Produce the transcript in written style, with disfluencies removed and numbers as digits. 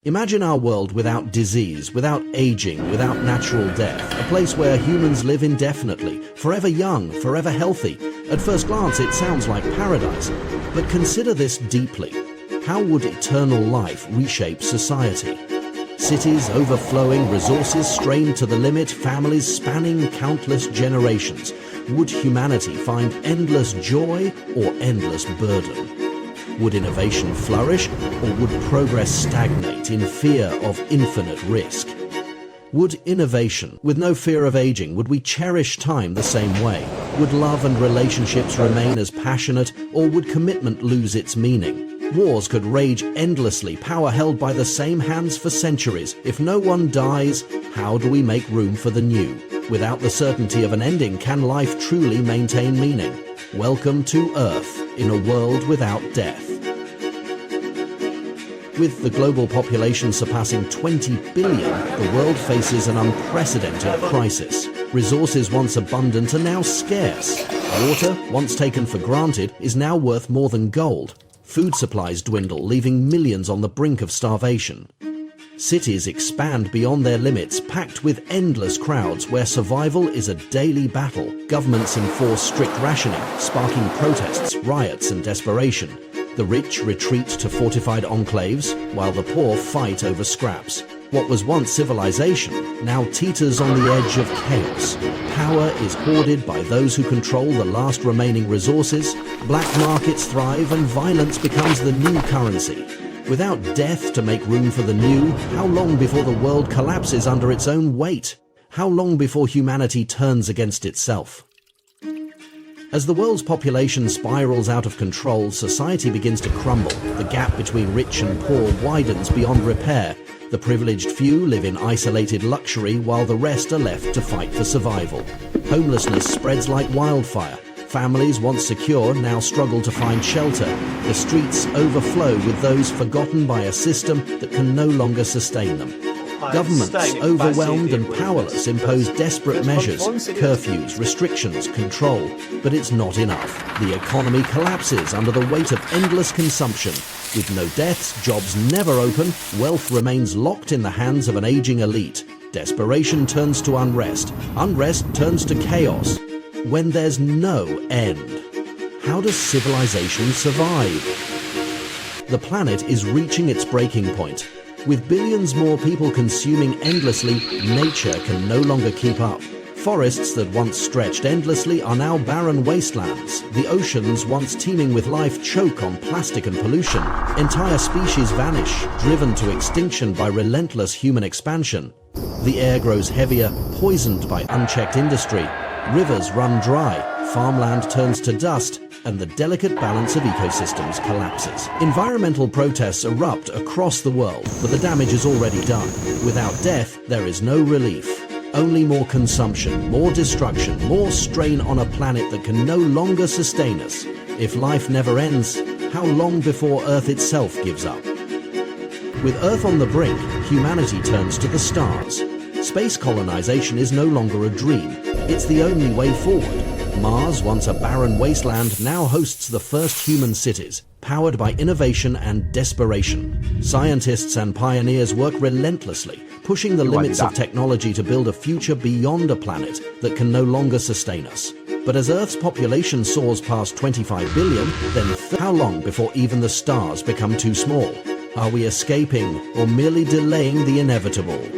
Imagine our world without disease, without aging, without natural death, a place where humans live indefinitely, forever young, forever healthy. At first glance, it sounds like paradise, but consider this deeply. How would eternal life reshape society? Cities overflowing, resources strained to the limit, families spanning countless generations. Would humanity find endless joy or endless burden? Would innovation flourish, or would progress stagnate in fear of infinite risk? Would innovation, with no fear of aging, would we cherish time the same way? Would love and relationships remain as passionate, or would commitment lose its meaning? Wars could rage endlessly, power held by the same hands for centuries. If no one dies, how do we make room for the new? Without the certainty of an ending, can life truly maintain meaning? Welcome to Earth, in a world without death. With the global population surpassing 20 billion, the world faces an unprecedented crisis. Resources once abundant are now scarce. Water, once taken for granted, is now worth more than gold. Food supplies dwindle, leaving millions on the brink of starvation. Cities expand beyond their limits, packed with endless crowds where survival is a daily battle. Governments enforce strict rationing, sparking protests, riots and desperation. The rich retreat to fortified enclaves, while the poor fight over scraps. What was once civilization now teeters on the edge of chaos. Power is hoarded by those who control the last remaining resources. Black markets thrive and violence becomes the new currency. Without death to make room for the new, how long before the world collapses under its own weight? How long before humanity turns against itself? As the world's population spirals out of control, society begins to crumble. The gap between rich and poor widens beyond repair. The privileged few live in isolated luxury while the rest are left to fight for survival. Homelessness spreads like wildfire. Families once secure now struggle to find shelter. The streets overflow with those forgotten by a system that can no longer sustain them. Governments, overwhelmed and powerless, impose desperate measures, curfews, restrictions, control. But it's not enough. The economy collapses under the weight of endless consumption. With no deaths, jobs never open, wealth remains locked in the hands of an aging elite. Desperation turns to unrest. Unrest turns to chaos. When there's no end, how does civilization survive? The planet is reaching its breaking point. With billions more people consuming endlessly, nature can no longer keep up. Forests that once stretched endlessly are now barren wastelands. The oceans, once teeming with life, choke on plastic and pollution. Entire species vanish, driven to extinction by relentless human expansion. The air grows heavier, poisoned by unchecked industry. Rivers run dry, farmland turns to dust, and the delicate balance of ecosystems collapses. Environmental protests erupt across the world, but the damage is already done. Without death, there is no relief. Only more consumption, more destruction, more strain on a planet that can no longer sustain us. If life never ends, how long before Earth itself gives up? With Earth on the brink, humanity turns to the stars. Space colonization is no longer a dream. It's the only way forward. Mars, once a barren wasteland, now hosts the first human cities, powered by innovation and desperation. Scientists and pioneers work relentlessly, pushing the limits of technology to build a future beyond a planet that can no longer sustain us. But as Earth's population soars past 25 billion, then how long before even the stars become too small? Are we escaping or merely delaying the inevitable?